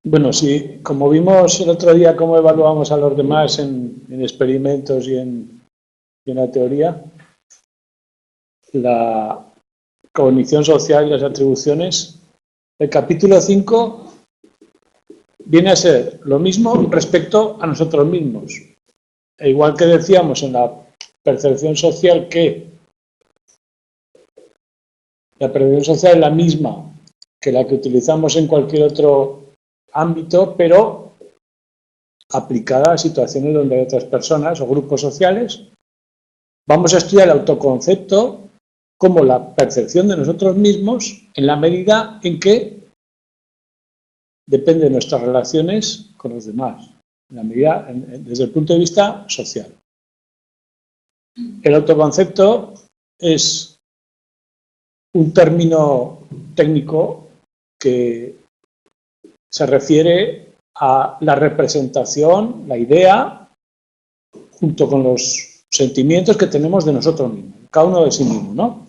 Bueno, sí, como vimos el otro día cómo evaluamos a los demás en experimentos y en la teoría, la cognición social y las atribuciones, el capítulo 5 viene a ser lo mismo respecto a nosotros mismos. E igual que decíamos en la percepción social que la percepción social es la misma que la que utilizamos en cualquier otro ámbito, pero aplicada a situaciones donde hay otras personas o grupos sociales, vamos a estudiar el autoconcepto como la percepción de nosotros mismos en la medida en que depende de nuestras relaciones con los demás, en la medida, desde el punto de vista social. El autoconcepto es un término técnico que se refiere a la representación, la idea, junto con los sentimientos que tenemos de nosotros mismos, cada uno de sí mismo, ¿no?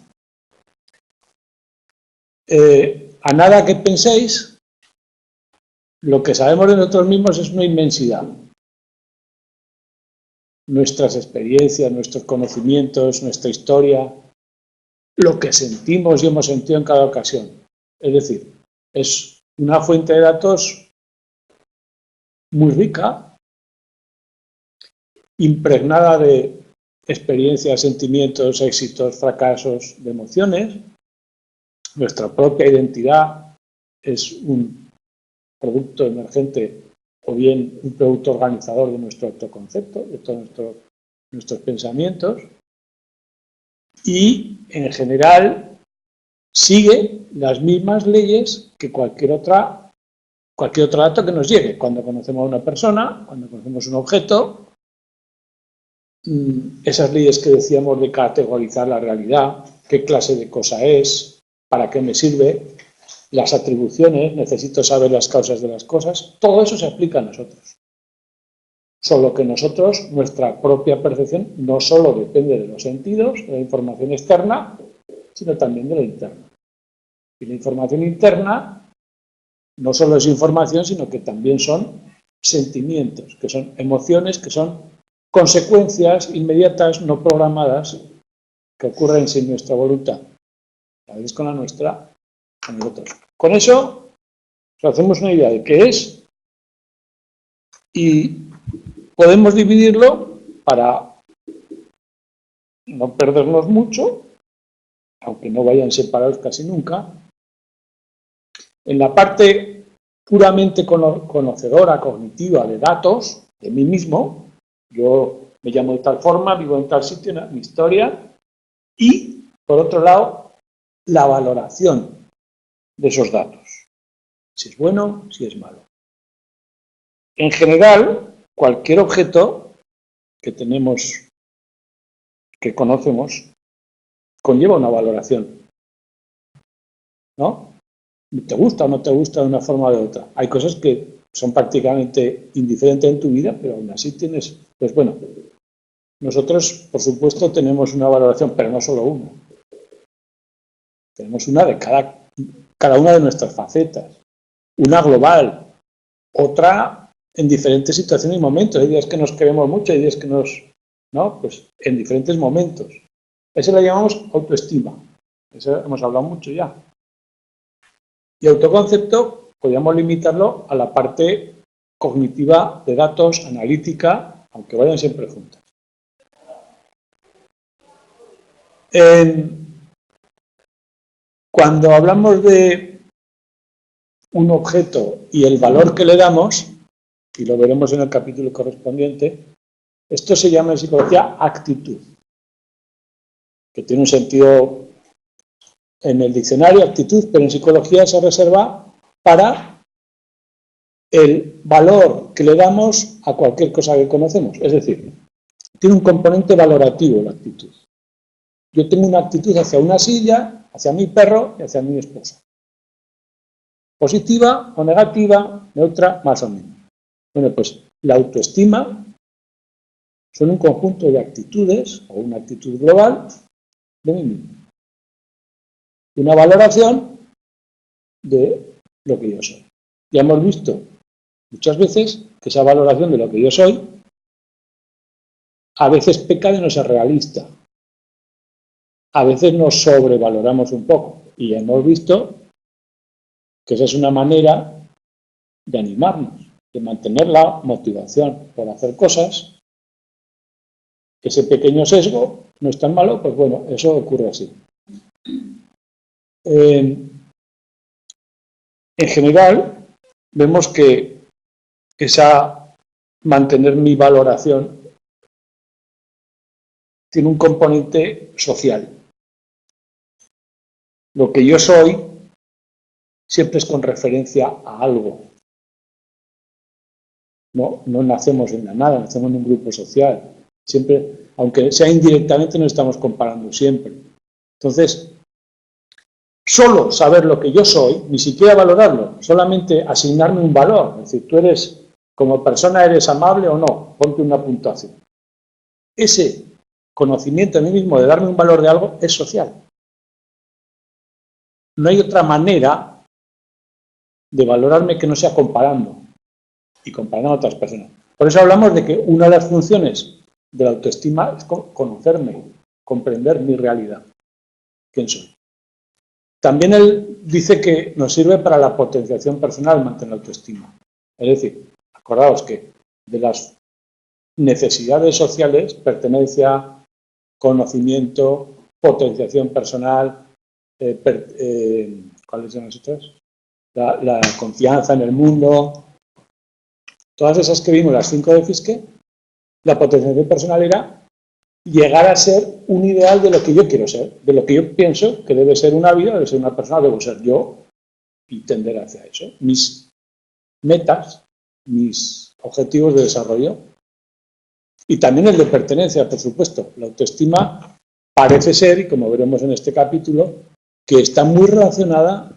A nada que penséis, lo que sabemos de nosotros mismos es una inmensidad. Nuestras experiencias, nuestros conocimientos, nuestra historia, lo que sentimos y hemos sentido en cada ocasión. Es decir, es una fuente de datos muy rica, impregnada de experiencias, sentimientos, éxitos, fracasos, de emociones. Nuestra propia identidad es un producto emergente o bien un producto organizador de nuestro autoconcepto, de todos nuestros pensamientos, y en general sigue las mismas leyes que cualquier otro dato que nos llegue. Cuando conocemos a una persona, cuando conocemos un objeto, esas leyes que decíamos de categorizar la realidad, qué clase de cosa es, para qué me sirve, las atribuciones, necesito saber las causas de las cosas, todo eso se aplica a nosotros. Solo que nosotros, nuestra propia percepción, no solo depende de los sentidos, de la información externa, sino también de la interna. Y la información interna no solo es información, sino que también son sentimientos, que son emociones, que son consecuencias inmediatas, no programadas, que ocurren sin nuestra voluntad. A veces con la nuestra, con nosotros. Con eso, nos hacemos una idea de qué es y podemos dividirlo para no perdernos mucho, aunque no vayan separados casi nunca, en la parte puramente conocedora, cognitiva de datos, de mí mismo. Yo me llamo de tal forma, vivo en tal sitio, mi historia, y, por otro lado, la valoración de esos datos. Si es bueno, si es malo. En general, cualquier objeto que tenemos, que conocemos, conlleva una valoración, ¿no? ¿Te gusta o no te gusta de una forma o de otra? Hay cosas que son prácticamente indiferentes en tu vida, pero aún así tienes, pues bueno, nosotros, por supuesto, tenemos una valoración, pero no solo una. Tenemos una de cada una de nuestras facetas. Una global, otra en diferentes situaciones y momentos. Hay días que nos queremos mucho, hay días que ¿no? Pues en diferentes momentos. Eso la llamamos autoestima. Eso hemos hablado mucho ya. Y autoconcepto, podríamos limitarlo a la parte cognitiva de datos, analítica, aunque vayan siempre juntas. Cuando hablamos de un objeto y el valor que le damos, y lo veremos en el capítulo correspondiente, esto se llama en psicología actitud, que tiene un sentido en el diccionario, actitud, pero en psicología se reserva para el valor que le damos a cualquier cosa que conocemos. Es decir, tiene un componente valorativo la actitud. Yo tengo una actitud hacia una silla, hacia mi perro y hacia mi esposa. Positiva o negativa, neutra, más o menos. Bueno, pues la autoestima son un conjunto de actitudes o una actitud global de mí mismo. Una valoración de lo que yo soy. Ya hemos visto muchas veces que esa valoración de lo que yo soy a veces peca de no ser realista. A veces nos sobrevaloramos un poco y hemos visto que esa es una manera de animarnos, de mantener la motivación por hacer cosas. Ese pequeño sesgo no es tan malo, pues bueno, eso ocurre así. En general, vemos que mantener mi valoración tiene un componente social. Lo que yo soy siempre es con referencia a algo. No nacemos en la nada, nacemos en un grupo social. Siempre, aunque sea indirectamente, nos estamos comparando siempre. Entonces, solo saber lo que yo soy, ni siquiera valorarlo, solamente asignarme un valor. Es decir, tú eres, como persona, eres amable o no, ponte una puntuación. Ese conocimiento de mí mismo, de darme un valor de algo, es social. No hay otra manera de valorarme que no sea comparando y comparando a otras personas. Por eso hablamos de que una de las funciones de la autoestima es conocerme, comprender mi realidad, quién soy. También él dice que nos sirve para la potenciación personal mantener la autoestima. Es decir, acordaos que de las necesidades sociales, pertenencia, conocimiento, potenciación personal, ¿cuáles son las otras? La confianza en el mundo, todas esas que vimos, las 5 de Fiske, la potenciación personal era llegar a ser un ideal de lo que yo quiero ser, de lo que yo pienso que debe ser una vida, debe ser una persona, debo ser yo y tender hacia eso. Mis metas, mis objetivos de desarrollo y también el de pertenencia, por supuesto. La autoestima parece ser, y como veremos en este capítulo, que está muy relacionada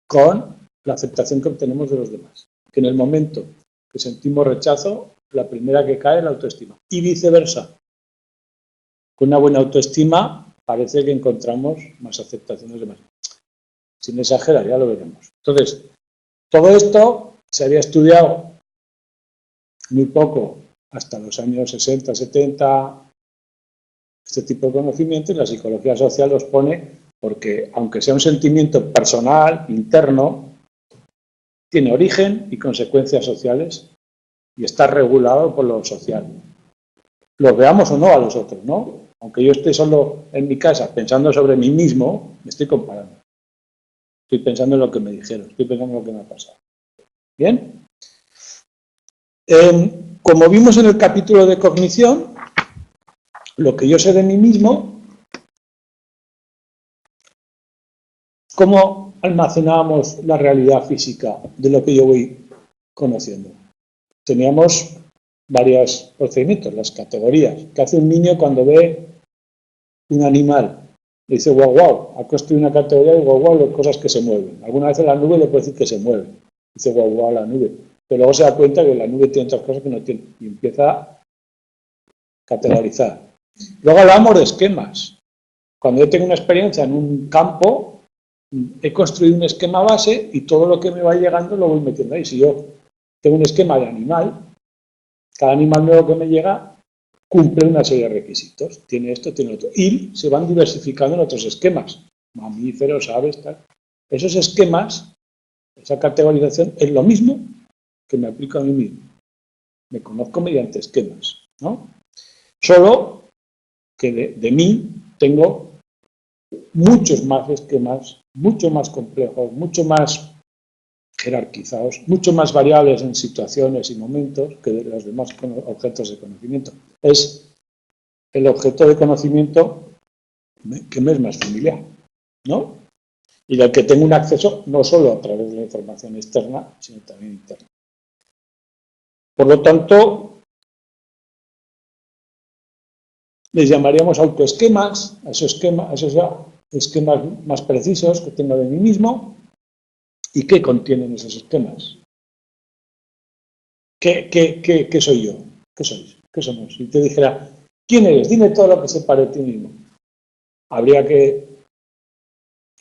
con la aceptación que obtenemos de los demás. Que en el momento que sentimos rechazo, la primera que cae es la autoestima. Y viceversa. Con una buena autoestima parece que encontramos más aceptación de los demás. Sin exagerar, ya lo veremos. Entonces, todo esto se había estudiado muy poco hasta los años 60, 70, este tipo de conocimiento, y la psicología social los pone porque, aunque sea un sentimiento personal, interno, tiene origen y consecuencias sociales y está regulado por lo social. Los veamos o no a los otros, ¿no? Aunque yo esté solo en mi casa pensando sobre mí mismo, me estoy comparando. Estoy pensando en lo que me dijeron, estoy pensando en lo que me ha pasado. ¿Bien? Como vimos en el capítulo de cognición, lo que yo sé de mí mismo, ¿cómo almacenábamos la realidad física de lo que yo voy conociendo? Teníamos varios procedimientos, las categorías. ¿Qué hace un niño cuando ve un animal? Le dice guau guau, ha construido una categoría de guau guau las cosas que se mueven. Alguna vez en la nube le puede decir que se mueve. Dice guau guau la nube. Pero luego se da cuenta que la nube tiene otras cosas que no tiene. Y empieza a categorizar. Luego hablamos de esquemas. Cuando yo tengo una experiencia en un campo, he construido un esquema base y todo lo que me va llegando lo voy metiendo ahí. Si yo tengo un esquema de animal, cada animal nuevo que me llega cumple una serie de requisitos. Tiene esto, tiene otro. Y se van diversificando en otros esquemas. Mamíferos, aves, tal. Esos esquemas, esa categorización, es lo mismo que me aplico a mí mismo. Me conozco mediante esquemas, ¿no? Solo que de mí tengo muchos más esquemas, mucho más complejos, mucho más jerarquizados, mucho más variables en situaciones y momentos que de los demás objetos de conocimiento. Es el objeto de conocimiento que me es más familiar, ¿no? Y del que tengo un acceso no solo a través de la información externa, sino también interna. Por lo tanto, les llamaríamos autoesquemas, a esos esquemas más precisos que tengo de mí mismo. ¿Y qué contienen esos esquemas? ¿Qué soy yo? ¿Qué sois? ¿Qué somos? Si te dijera, ¿quién eres? Dime todo lo que sepa de ti mismo. Habría que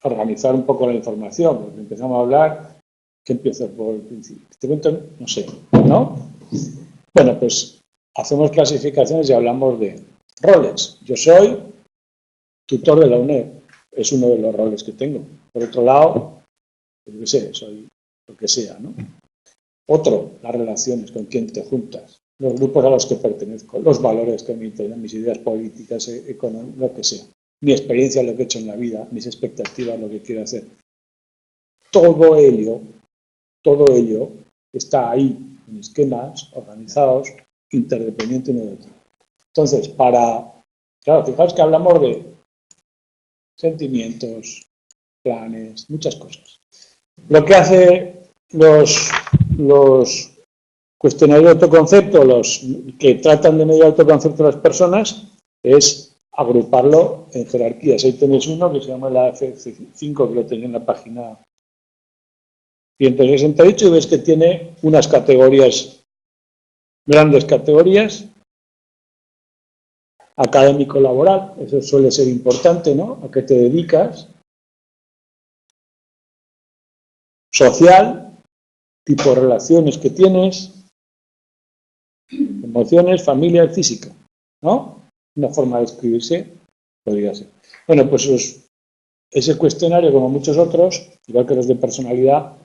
organizar un poco la información, porque empezamos a hablar Que empiezo por el principio. Te cuento, no sé, ¿no? Bueno, pues hacemos clasificaciones y hablamos de roles. Yo soy tutor de la UNED, es uno de los roles que tengo. Por otro lado, yo qué sé, soy lo que sea, ¿no? Otro, las relaciones, con quién te juntas, los grupos a los que pertenezco, los valores que me interesan, mis ideas políticas, económicas, lo que sea. Mi experiencia, lo que he hecho en la vida, mis expectativas, lo que quiero hacer. Todo ello está ahí en esquemas organizados, interdependientes uno de otro. Entonces, claro, fijaos que hablamos de sentimientos, planes, muchas cosas. Lo que hace los cuestionarios de autoconcepto, los que tratan de medir el autoconcepto de las personas, es agruparlo en jerarquías. Ahí tenéis uno que se llama la F5, que lo tenéis en la página 168, y ves que tiene unas categorías, grandes categorías. Académico laboral, eso suele ser importante, ¿no? ¿A qué te dedicas? Social, tipo de relaciones que tienes, emociones, familia, física, ¿no? Una forma de escribirse podría ser. Bueno, pues ese cuestionario, como muchos otros, igual que los de personalidad,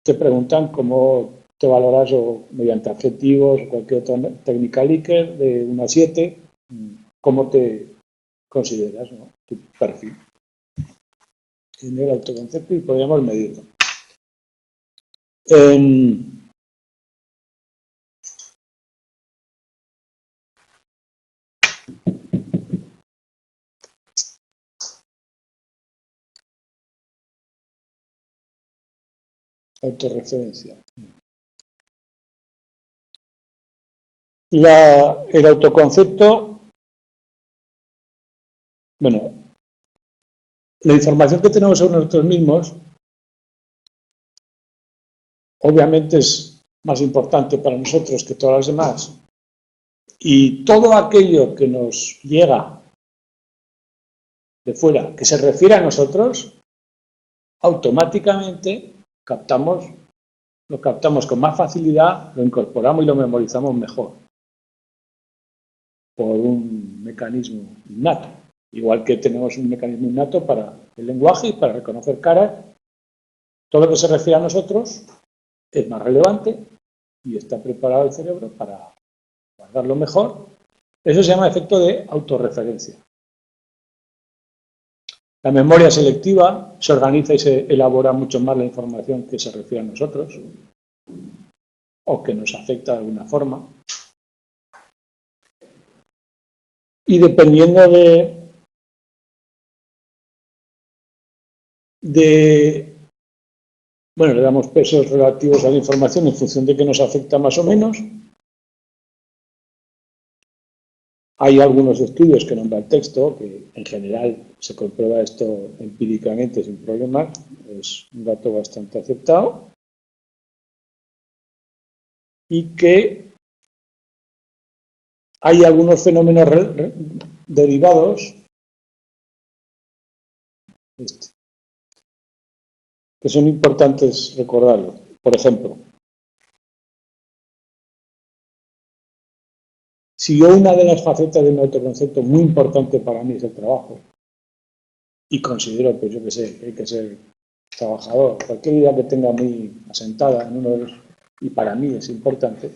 te preguntan cómo te valoras o mediante adjetivos o cualquier otra técnica Likert de 1 a 7, cómo te consideras, ¿no? Tu perfil en el autoconcepto y podríamos medirlo. Autorreferencia. El autoconcepto, bueno, la información que tenemos sobre nosotros mismos, obviamente es más importante para nosotros que todas las demás. Y todo aquello que nos llega de fuera, que se refiere a nosotros, automáticamente lo captamos con más facilidad, lo incorporamos y lo memorizamos mejor, por un mecanismo innato. Igual que tenemos un mecanismo innato para el lenguaje y para reconocer caras, todo lo que se refiere a nosotros es más relevante y está preparado el cerebro para guardarlo mejor. Eso se llama efecto de autorreferencia. La memoria selectiva se organiza y se elabora mucho más la información que se refiere a nosotros o que nos afecta de alguna forma. Y dependiendo bueno, le damos pesos relativos a la información en función de que nos afecta más o menos. Hay algunos estudios que nombran el texto, que en general se comprueba esto empíricamente sin problemas, es un dato bastante aceptado. Y que hay algunos fenómenos derivados que son importantes recordarlo. Por ejemplo, si yo una de las facetas de mi autoconcepto muy importante para mí es el trabajo, y considero, pues yo que sé, que hay que ser trabajador, cualquier idea que tenga muy asentada en uno de los, y para mí es importante,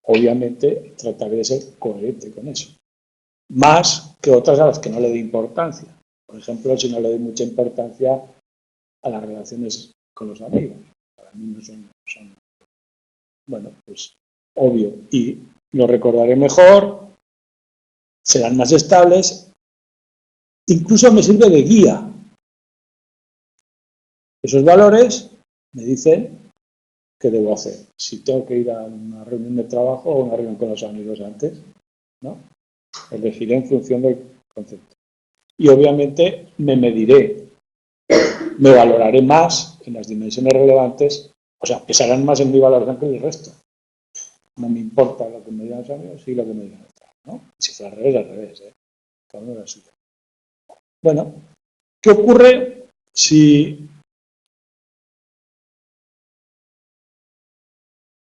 obviamente trataré de ser coherente con eso. Más que otras a las que no le doy importancia. Por ejemplo, si no le doy mucha importancia a las relaciones con los amigos. Para mí no son bueno, pues obvio. Y lo recordaré mejor, serán más estables, incluso me sirve de guía. Esos valores me dicen qué debo hacer. Si tengo que ir a una reunión de trabajo o una reunión con los amigos antes, ¿no? Elegiré en función del concepto. Y obviamente me mediré, me valoraré más en las dimensiones relevantes, o sea, pesarán más en mi valoración que el resto. No me importa lo que me digan los amigos, sí lo que me digan los amigos, ¿no? Si fuera al revés, ¿eh? Cada uno la suya. Bueno, ¿qué ocurre si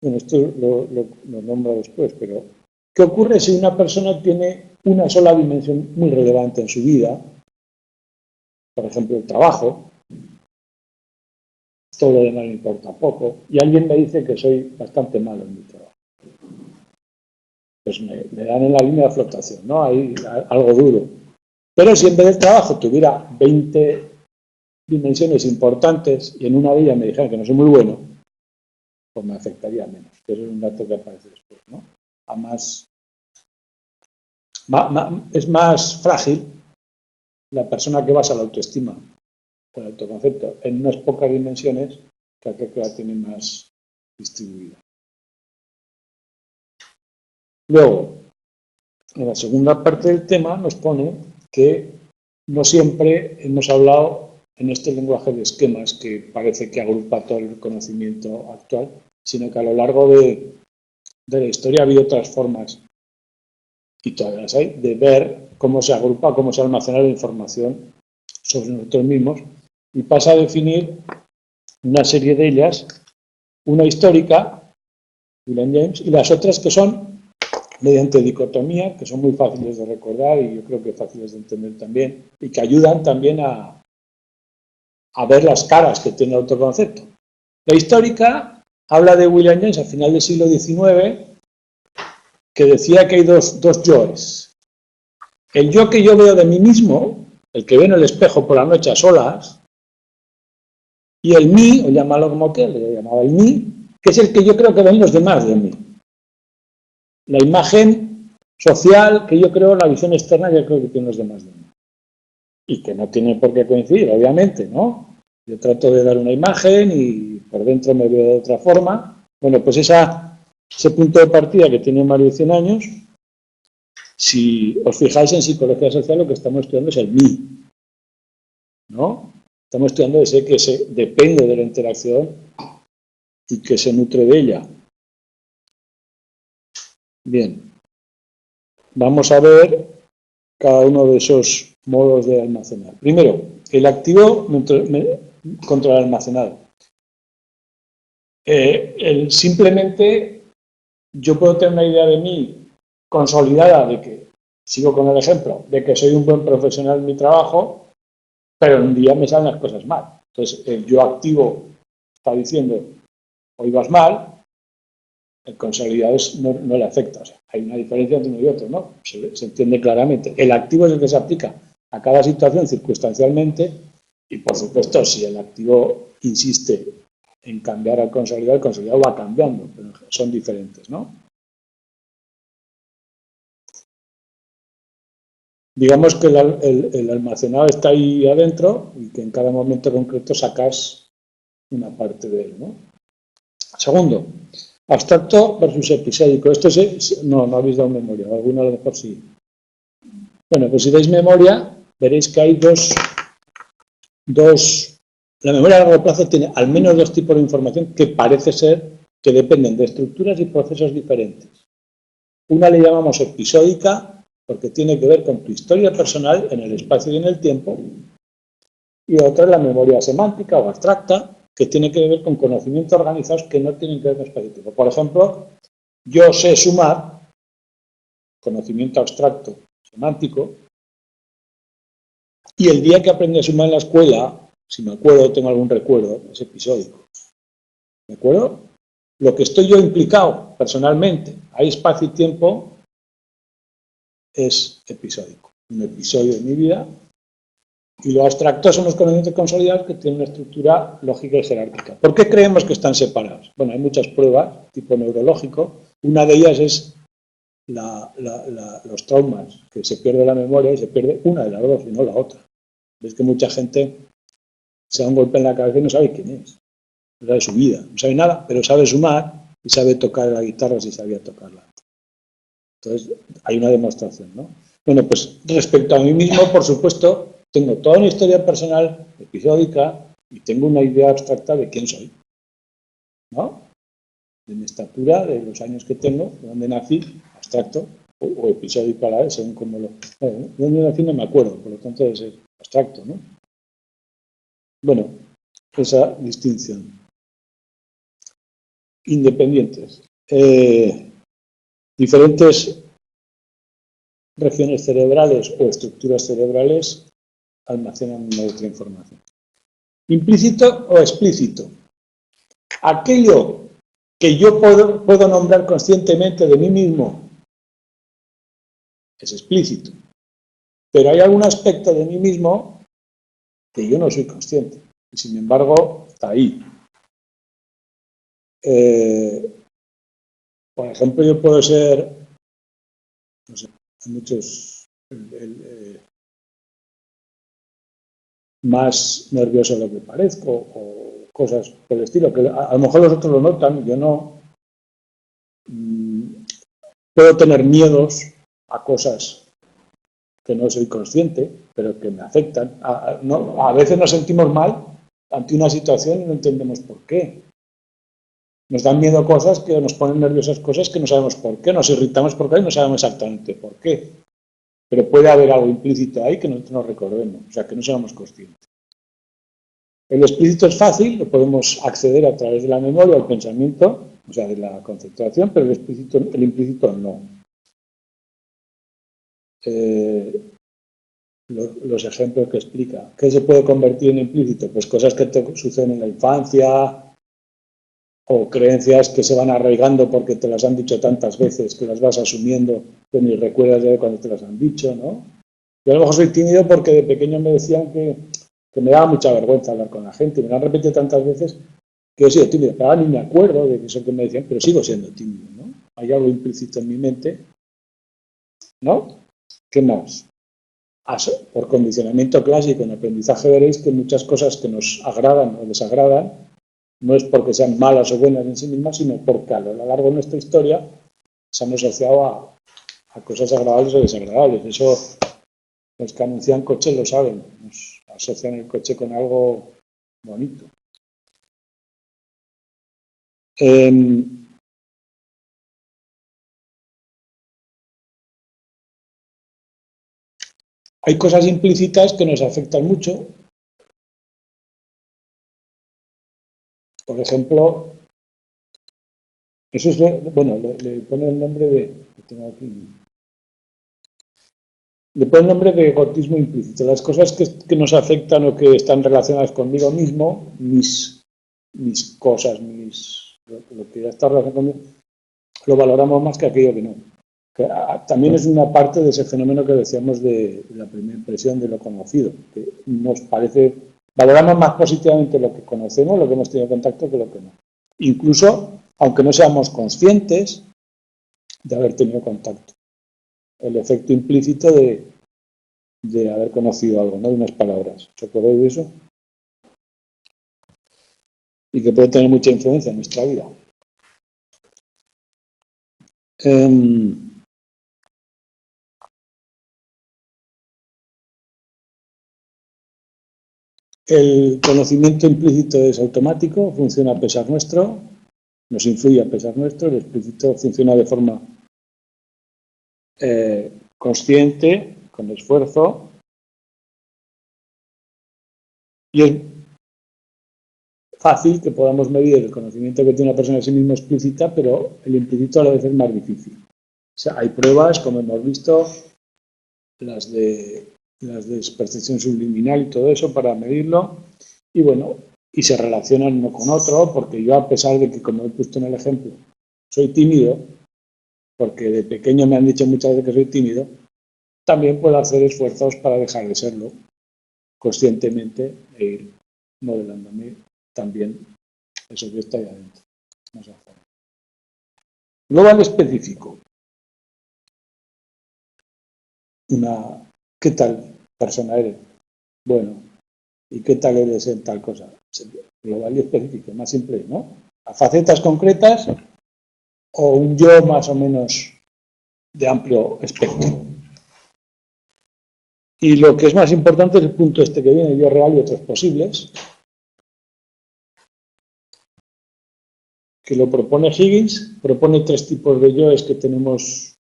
Bueno, esto lo nombro después, pero ¿qué ocurre si una persona tiene una sola dimensión muy relevante en su vida? Por ejemplo, el trabajo. Todo lo demás me importa poco. Y alguien me dice que soy bastante malo en mi trabajo. Pues me dan en la línea de flotación, ¿no? Hay algo duro. Pero si en vez del trabajo tuviera 20 dimensiones importantes y en una de ellas me dijeran que no soy muy bueno, pues me afectaría menos. Eso es un dato que aparece después, ¿no? Además, es más frágil la persona que basa la autoestima o el autoconcepto en unas pocas dimensiones que aquel que la tiene más distribuida. Luego, en la segunda parte del tema nos pone que no siempre hemos hablado en este lenguaje de esquemas que parece que agrupa todo el conocimiento actual, sino que a lo largo de la historia ha habido otras formas, y todavía las hay, de ver cómo se agrupa, cómo se almacena la información sobre nosotros mismos, y pasa a definir una serie de ellas, una histórica, William James, y las otras que son mediante dicotomía, que son muy fáciles de recordar y yo creo que fáciles de entender también, y que ayudan también a ver las caras que tiene el autoconcepto. La histórica habla de William James al final del siglo XIX, que decía que hay dos yoes. El yo que yo veo de mí mismo, el que ve en el espejo por la noche a solas, y el mí, o llámalo como que le llamaba el mí, que es el que yo creo que ven los demás de mí. La imagen social que yo creo, la visión externa que yo creo que tienen los demás de mí. Y que no tiene por qué coincidir, obviamente, ¿no? Yo trato de dar una imagen y por dentro me veo de otra forma. Bueno, pues ese punto de partida que tiene más de 100 años, si os fijáis en psicología social, lo que estamos estudiando es el mí, ¿no? Estamos estudiando ese que depende de la interacción y que se nutre de ella. Bien, vamos a ver cada uno de esos modos de almacenar. Primero, el activo contra el almacenado. Simplemente yo puedo tener una idea de mí consolidada de que, sigo con el ejemplo, de que soy un buen profesional en mi trabajo, pero un día me salen las cosas mal. Entonces, el yo activo está diciendo, hoy vas mal, el consolidado no le afecta. O sea, hay una diferencia entre uno y otro, ¿no? Se entiende claramente. El activo es el que se aplica a cada situación circunstancialmente y, por supuesto, si el activo insiste en cambiar al consolidado, el consolidado va cambiando, pero son diferentes, ¿no? Digamos que el almacenado está ahí adentro y que en cada momento concreto sacas una parte de él, ¿no? Segundo, abstracto versus episódico. Esto no habéis dado memoria, alguno a lo mejor sí. Bueno, pues si dais memoria, veréis que hay dos. La memoria a largo plazo tiene al menos dos tipos de información que parece ser que dependen de estructuras y procesos diferentes. Una le llamamos episódica porque tiene que ver con tu historia personal en el espacio y en el tiempo, y otra es la memoria semántica o abstracta, que tiene que ver con conocimientos organizados que no tienen que ver con espacio y tiempo. Por ejemplo, yo sé sumar, conocimiento abstracto semántico, y el día que aprendí a sumar en la escuela, si me acuerdo, tengo algún recuerdo, es episódico. ¿De acuerdo? Lo que estoy yo implicado personalmente, hay espacio y tiempo, es episódico. Un episodio de mi vida. Y lo abstracto son los conocimientos consolidados que tienen una estructura lógica y jerárquica. ¿Por qué creemos que están separados? Bueno, hay muchas pruebas, tipo neurológico. Una de ellas es los traumas, que se pierde la memoria y se pierde una de las dos y no la otra. Ves que mucha gente se da un golpe en la cabeza y no sabe quién es. No sabe su vida, no sabe nada, pero sabe sumar y sabe tocar la guitarra si sabía tocarla. Entonces, hay una demostración, ¿no? Bueno, pues respecto a mí mismo, por supuesto, tengo toda una historia personal, episódica, y tengo una idea abstracta de quién soy, ¿no? De mi estatura, de los años que tengo, de dónde nací, abstracto, o episódico a la vez, según como lo... Bueno, de dónde nací no me acuerdo, por lo tanto debe ser abstracto, ¿no? Bueno, esa distinción. independientes. Diferentes regiones cerebrales o estructuras cerebrales almacenan una otra información. Implícito o explícito. Aquello que yo puedo nombrar conscientemente de mí mismo es explícito. Pero hay algún aspecto de mí mismo que yo no soy consciente. Y sin embargo, está ahí. Por ejemplo, yo puedo ser, no sé, hay muchos, más nervioso de lo que parezco, o cosas por el estilo, que a lo mejor los otros lo notan, yo no. Puedo tener miedos a cosas que no soy consciente, pero que me afectan. A veces nos sentimos mal ante una situación y no entendemos por qué. Nos dan miedo cosas que nos ponen nerviosas, cosas que no sabemos por qué. Nos irritamos porque no sabemos exactamente por qué. Pero puede haber algo implícito ahí que nosotros no recordemos, o sea, que no seamos conscientes. El explícito es fácil, lo podemos acceder a través de la memoria o el pensamiento, o sea, de la concentración, pero el implícito no. Los ejemplos que explica. ¿Qué se puede convertir en implícito? Pues cosas que te suceden en la infancia o creencias que se van arraigando porque te las han dicho tantas veces que las vas asumiendo que ni recuerdas de cuando te las han dicho, ¿no? Yo a lo mejor soy tímido porque de pequeño me decían que me daba mucha vergüenza hablar con la gente. Me lo han repetido tantas veces que he sido tímido. Pero ahora ni me acuerdo de eso que me decían, pero sigo siendo tímido, ¿no? Hay algo implícito en mi mente, ¿no? ¿Qué más? Por condicionamiento clásico en aprendizaje veréis que muchas cosas que nos agradan o desagradan no es porque sean malas o buenas en sí mismas, sino porque a lo largo de nuestra historia se han asociado a cosas agradables o desagradables. Eso los que anuncian coches lo saben, nos asocian el coche con algo bonito. Hay cosas implícitas que nos afectan mucho. Por ejemplo, eso es, bueno, le pone el nombre de, tengo aquí, le pone el nombre de egotismo implícito. Las cosas que nos afectan o que están relacionadas conmigo mismo, mis cosas, lo que ya está relacionado conmigo, lo valoramos más que aquello que no. También es una parte de ese fenómeno que decíamos de la primera impresión de lo conocido, que nos parece, valoramos más positivamente lo que conocemos, lo que hemos tenido contacto, que lo que no. Incluso, aunque no seamos conscientes de haber tenido contacto. El efecto implícito de haber conocido algo, ¿no? De unas palabras. ¿Os acordáis de eso? Y que puede tener mucha influencia en nuestra vida. El conocimiento implícito es automático, funciona a pesar nuestro, nos influye a pesar nuestro, el explícito funciona de forma consciente, con esfuerzo, y es fácil que podamos medir el conocimiento que tiene una persona de sí misma explícita, pero el implícito a la vez es más difícil. O sea, hay pruebas, como hemos visto, las de percepción subliminal y todo eso para medirlo, y bueno, y se relacionan uno con otro, porque yo, a pesar de que, como he puesto en el ejemplo, soy tímido, porque de pequeño me han dicho muchas veces que soy tímido, también puedo hacer esfuerzos para dejar de serlo conscientemente e ir modelándome también eso que está ahí adentro. Luego al específico. ¿Qué tal persona eres? Bueno, ¿y qué tal eres en tal cosa? Global y específico, más simple, ¿no? A facetas concretas o un yo más o menos de amplio espectro. Y lo que es más importante es el punto este que viene, yo real y otros posibles, que lo propone Higgins, propone 3 tipos de yoes que tenemos.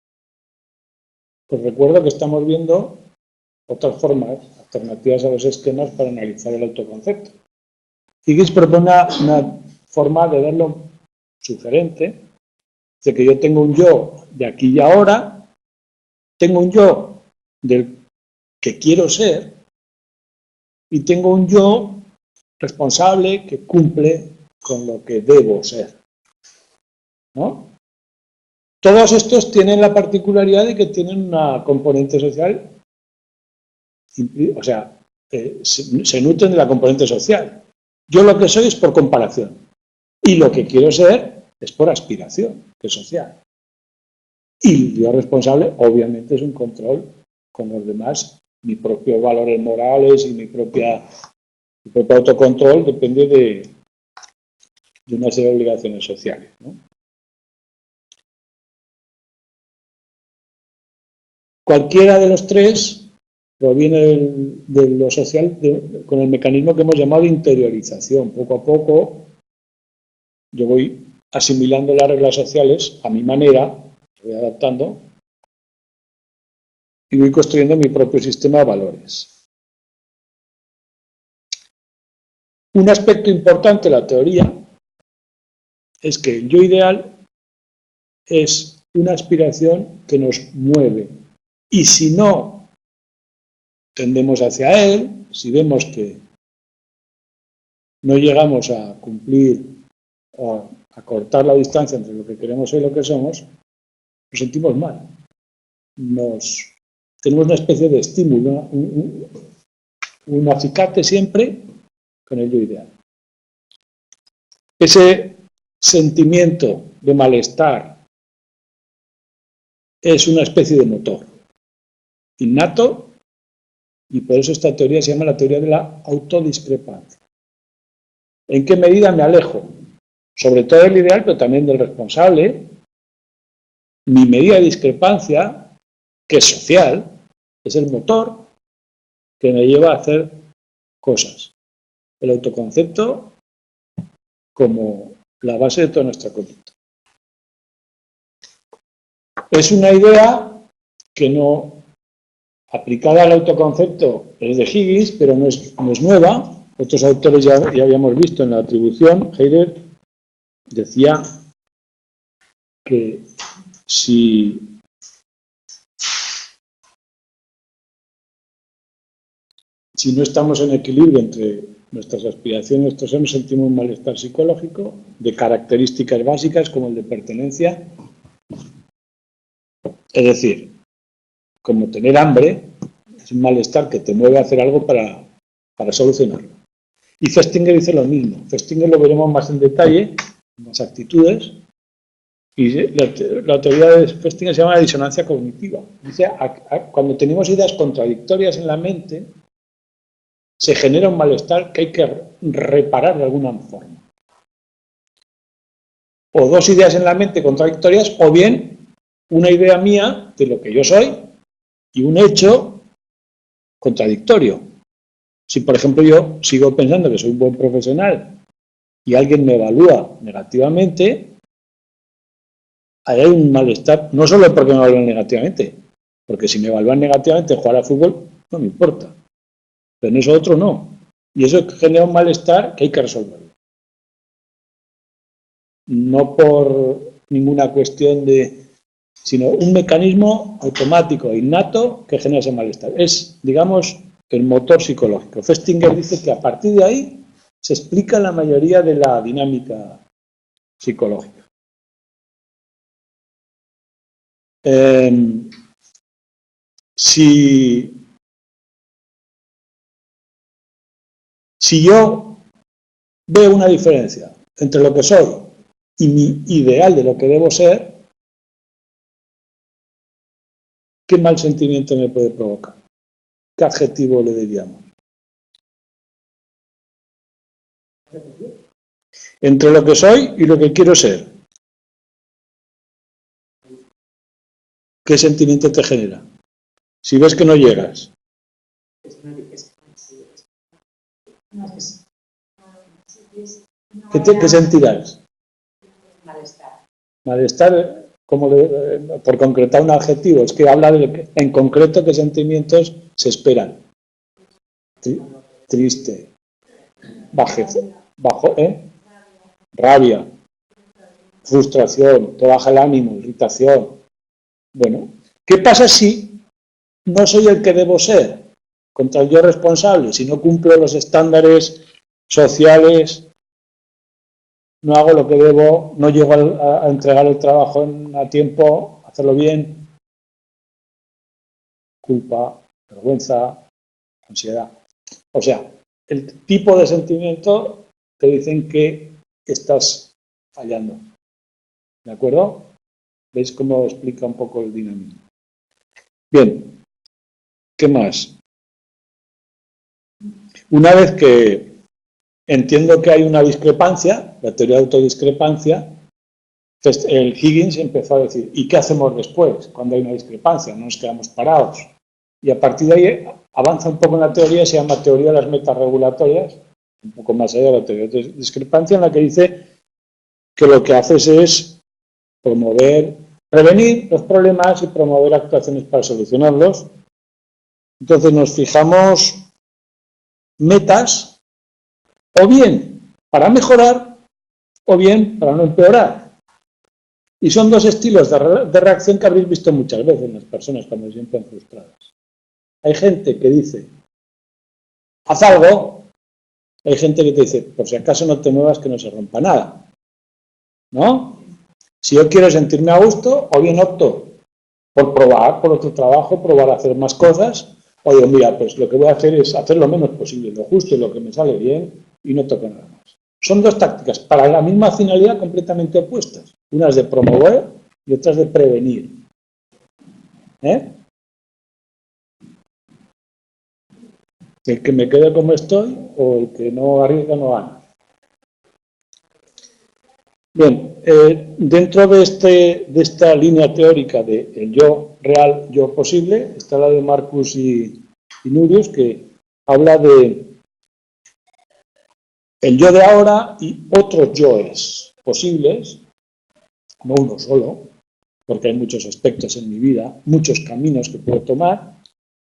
Pues recuerdo que estamos viendo otras formas alternativas a los esquemas para analizar el autoconcepto. Higgins propone una forma de verlo sugerente, de que yo tengo un yo de aquí y ahora, tengo un yo del que quiero ser y tengo un yo responsable que cumple con lo que debo ser, ¿no? Todos estos tienen la particularidad de que tienen una componente social, o sea, se nutren de la componente social. Yo lo que soy es por comparación y lo que quiero ser es por aspiración, que es social. Y el yo responsable, obviamente, es un control con los demás. Mis propios valores morales y mi propio autocontrol depende de una serie de obligaciones sociales, ¿no? Cualquiera de los tres proviene de lo social con el mecanismo que hemos llamado interiorización. Poco a poco yo voy asimilando las reglas sociales a mi manera, voy adaptando y voy construyendo mi propio sistema de valores. Un aspecto importante de la teoría es que el yo ideal es una aspiración que nos mueve y si no tendemos hacia él, si vemos que no llegamos a cumplir o a cortar la distancia entre lo que queremos ser y lo que somos, nos sentimos mal. Tenemos una especie de estímulo, un acicate siempre con el yo ideal. Ese sentimiento de malestar es una especie de motor innato y por eso esta teoría se llama la teoría de la autodiscrepancia. ¿En qué medida me alejo? Sobre todo del ideal, pero también del responsable. Mi medida de discrepancia, que es social, es el motor que me lleva a hacer cosas. El autoconcepto como la base de toda nuestra conducta. Es una idea que no, aplicada al autoconcepto, es de Higgins, pero no es nueva. Otros autores ya habíamos visto en la atribución. Heidegger decía que si no estamos en equilibrio entre nuestras aspiraciones y nuestros seres, sentimos un malestar psicológico de características básicas como el de pertenencia. Es decir, como tener hambre, es un malestar que te mueve a hacer algo para solucionarlo. Y Festinger dice lo mismo. Festinger lo veremos más en detalle, en las actitudes. Y la teoría de Festinger se llama la disonancia cognitiva. Dice, cuando tenemos ideas contradictorias en la mente, se genera un malestar que hay que reparar de alguna forma. O dos ideas en la mente contradictorias, o bien una idea mía de lo que yo soy y un hecho contradictorio. Si, por ejemplo, yo sigo pensando que soy un buen profesional y alguien me evalúa negativamente, ahí hay un malestar, no solo porque me evalúan negativamente, porque si me evalúan negativamente jugar al fútbol no me importa, pero en eso otro no. Y eso genera un malestar que hay que resolverlo. No por ninguna cuestión sino un mecanismo automático, innato, que genera ese malestar. Es, digamos, el motor psicológico. Festinger dice que a partir de ahí se explica la mayoría de la dinámica psicológica. Si yo veo una diferencia entre lo que soy y mi ideal de lo que debo ser, ¿qué mal sentimiento me puede provocar? ¿Qué adjetivo le diríamos? Entre lo que soy y lo que quiero ser. ¿Qué sentimiento te genera? Si ves que no llegas. ¿Qué sentirás? Malestar, como por concretar un adjetivo, es que habla en concreto qué sentimientos se esperan. Triste, bajeza, rabia, frustración, te baja el ánimo, irritación. Bueno, ¿qué pasa si no soy el que debo ser? Contra el yo responsable, si no cumplo los estándares sociales, no hago lo que debo, no llego a entregar el trabajo a tiempo, hacerlo bien, culpa, vergüenza, ansiedad. O sea, el tipo de sentimiento te dicen que estás fallando. ¿De acuerdo? ¿Veis cómo explica un poco el dinamismo? Bien, ¿qué más? Una vez que entiendo que hay una discrepancia, la teoría de autodiscrepancia, el Higgins empezó a decir, ¿y qué hacemos después cuando hay una discrepancia? No nos quedamos parados. Y a partir de ahí avanza un poco en la teoría, se llama teoría de las metas regulatorias, un poco más allá de la teoría de discrepancia, en la que dice que lo que haces es prevenir los problemas y promover actuaciones para solucionarlos. Entonces nos fijamos metas, o bien para mejorar, o bien para no empeorar. Y son dos estilos de reacción que habréis visto muchas veces en las personas cuando se sienten frustradas. Hay gente que dice, haz algo. Hay gente que te dice, por si acaso no te muevas que no se rompa nada. ¿No? Si yo quiero sentirme a gusto, o bien opto por probar por otro trabajo, probar a hacer más cosas, o digo, mira, pues lo que voy a hacer es hacer lo menos posible, lo justo y lo que me sale bien, y no toco nada más. Son dos tácticas para la misma finalidad completamente opuestas. Una es de promover y otra es de prevenir. El que me quede como estoy o el que no arriesga no gana. Bien, dentro de esta línea teórica del yo real, yo posible, está la de Marcus y Nurius, que habla de el yo de ahora y otros yoes posibles, no uno solo, porque hay muchos aspectos en mi vida, muchos caminos que puedo tomar,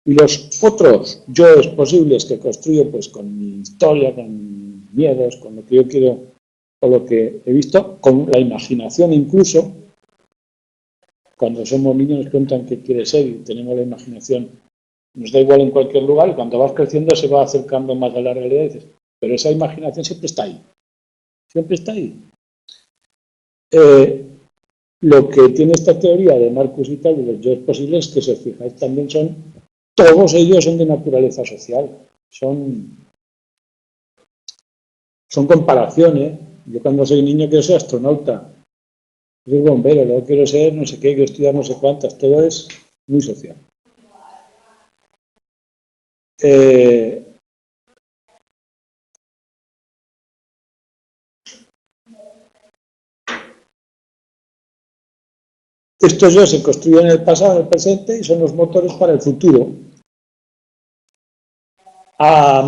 y los otros yoes posibles que construyo pues con mi historia, con mis miedos, con lo que yo quiero, con lo que he visto, con la imaginación incluso. Cuando somos niños nos preguntan qué quiere ser y tenemos la imaginación, nos da igual en cualquier lugar, y cuando vas creciendo se va acercando más a la realidad y dices, pero esa imaginación siempre está ahí. Siempre está ahí. Lo que tiene esta teoría de Marcus y tal, de los yoes posibles, que si os fijáis también todos ellos son de naturaleza social. Son comparaciones. Yo cuando soy niño quiero ser astronauta, soy bombero, luego quiero ser no sé qué, quiero estudiar no sé cuántas, todo es muy social. Estos yo se construyen en el pasado, en el presente y son los motores para el futuro. A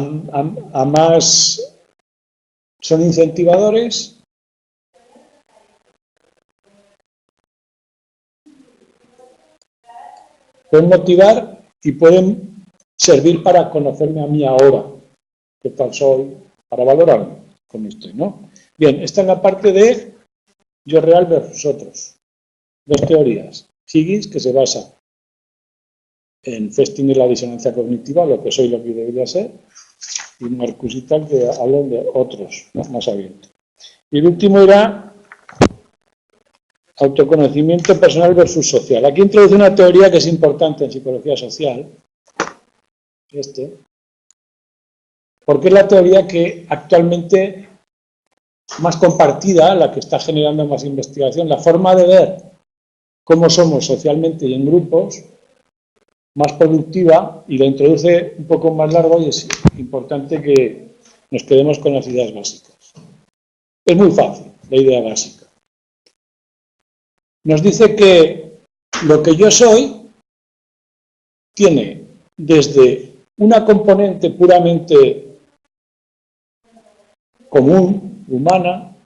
más son incentivadores, pueden motivar y pueden servir para conocerme a mí ahora, qué tal soy, para valorarme como estoy, ¿no? Bien, esta es la parte de yo real versus otros. Dos teorías. Higgins, que se basa en Festing y la disonancia cognitiva, lo que soy, lo que debería ser, y Marcus y tal, que hablan de otros, más abiertos. Y el último era autoconocimiento personal versus social. Aquí introduce una teoría que es importante en psicología social, porque es la teoría que actualmente más compartida, la que está generando más investigación, la forma de ver cómo somos socialmente y en grupos, más productiva, y la introduce un poco más largo, y es importante que nos quedemos con las ideas básicas. Es muy fácil, la idea básica. Nos dice que lo que yo soy tiene desde una componente puramente común, humana,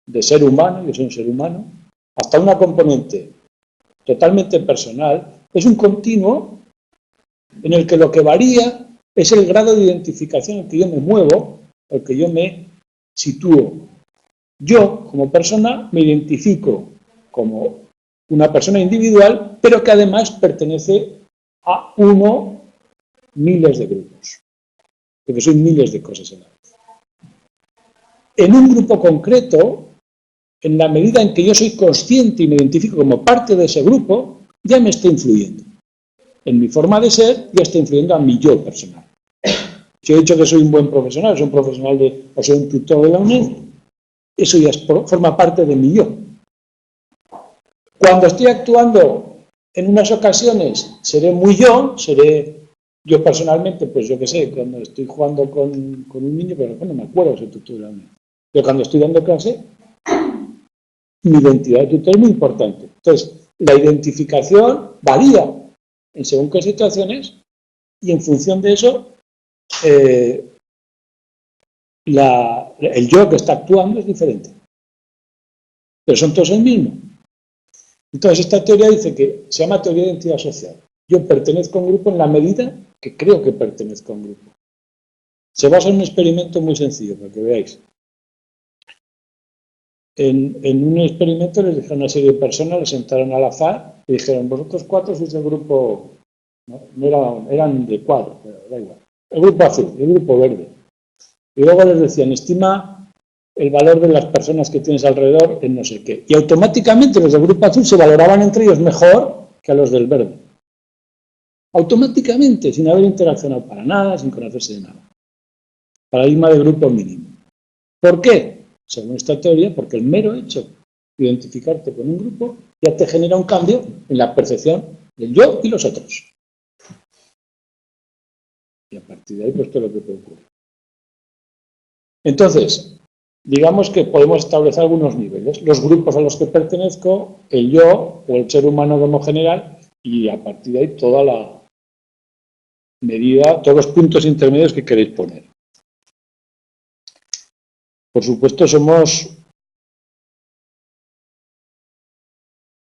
de ser humano, yo soy un ser humano, hasta una componente totalmente personal. Es un continuo en el que lo que varía es el grado de identificación en el que yo me muevo, en el que yo me sitúo. Yo, como persona, me identifico como una persona individual, pero que además pertenece a miles de grupos. Porque soy miles de cosas en la vez. En un grupo concreto, en la medida en que yo soy consciente y me identifico como parte de ese grupo, ya me está influyendo. En mi forma de ser, ya está influyendo a mi yo personal. Si he dicho que soy un buen profesional, soy un profesional o soy un tutor de la UNED, eso ya forma parte de mi yo. Cuando estoy actuando en unas ocasiones, seré muy yo personalmente, pues yo qué sé, cuando estoy jugando con un niño, pero no me acuerdo si tutor de la UNED. Pero cuando estoy dando clase, mi identidad de tutor es muy importante. Entonces, la identificación varía en según qué situaciones y en función de eso, el yo que está actuando es diferente. Pero son todos el mismo. Entonces, esta teoría dice que se llama teoría de identidad social. Yo pertenezco a un grupo en la medida que creo que pertenezco a un grupo. Se basa en un experimento muy sencillo, para que veáis. En un experimento les dijeron a una serie de personas, les sentaron al azar y dijeron, vosotros 4 sois del grupo, no eran de 4, pero da igual. El grupo azul y el grupo verde. Y luego les decían, estima el valor de las personas que tienes alrededor en no sé qué. Y automáticamente los del grupo azul se valoraban entre ellos mejor que a los del verde. Automáticamente, sin haber interaccionado para nada, sin conocerse de nada. Paradigma de grupo mínimo. ¿Por qué? Según esta teoría, porque el mero hecho de identificarte con un grupo ya te genera un cambio en la percepción del yo y los otros. Y a partir de ahí, pues todo lo que puede ocurrir. Entonces, digamos que podemos establecer algunos niveles. Los grupos a los que pertenezco, el yo o el ser humano como general, y a partir de ahí toda la medida, todos los puntos intermedios que queréis poner. Por supuesto, somos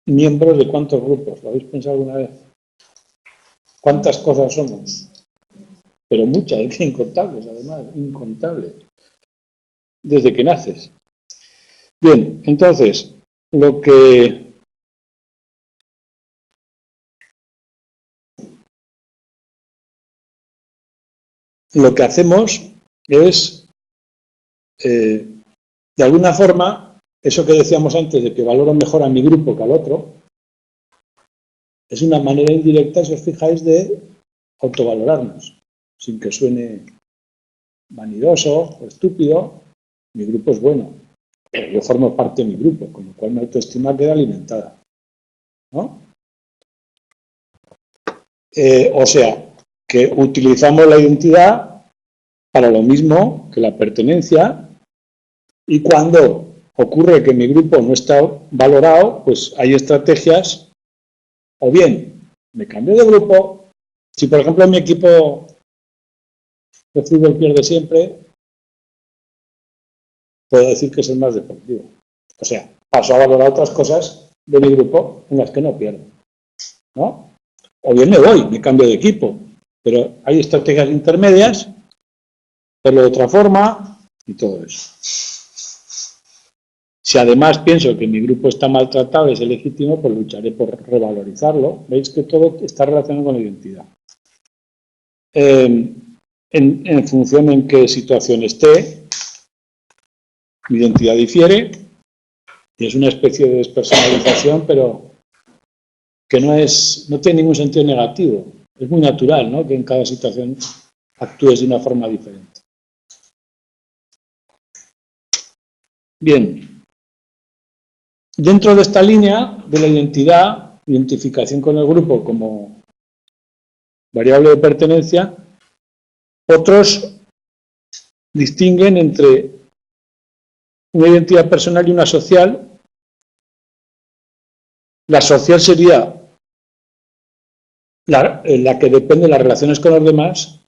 miembros de cuántos grupos. ¿Lo habéis pensado alguna vez? ¿Cuántas cosas somos? Pero muchas, incontables, además, incontables. Desde que naces. Bien, entonces, lo que hacemos es, de alguna forma, eso que decíamos antes de que valoro mejor a mi grupo que al otro, es una manera indirecta, si os fijáis, de autovalorarnos, sin que suene vanidoso o estúpido. Mi grupo es bueno, pero yo formo parte de mi grupo, con lo cual mi autoestima queda alimentada, ¿no? O sea, que utilizamos la identidad para lo mismo que la pertenencia, y cuando ocurre que mi grupo no está valorado, pues hay estrategias, o bien me cambio de grupo. Si por ejemplo mi equipo de fútbol pierde siempre, puedo decir que es el más deportivo. O sea, paso a valorar otras cosas de mi grupo en las que no pierdo, ¿no? O bien me voy, me cambio de equipo, pero hay estrategias intermedias, hacerlo de otra forma y todo eso. Si además pienso que mi grupo está maltratado y es legítimo, pues lucharé por revalorizarlo. Veis que todo está relacionado con la identidad. En función en qué situación esté, mi identidad difiere y es una especie de despersonalización, pero que no tiene ningún sentido negativo. Es muy natural, ¿no?, que en cada situación actúes de una forma diferente. Bien. Dentro de esta línea de la identidad, identificación con el grupo como variable de pertenencia, otros distinguen entre una identidad personal y una social. La social sería la que depende de las relaciones con los demás,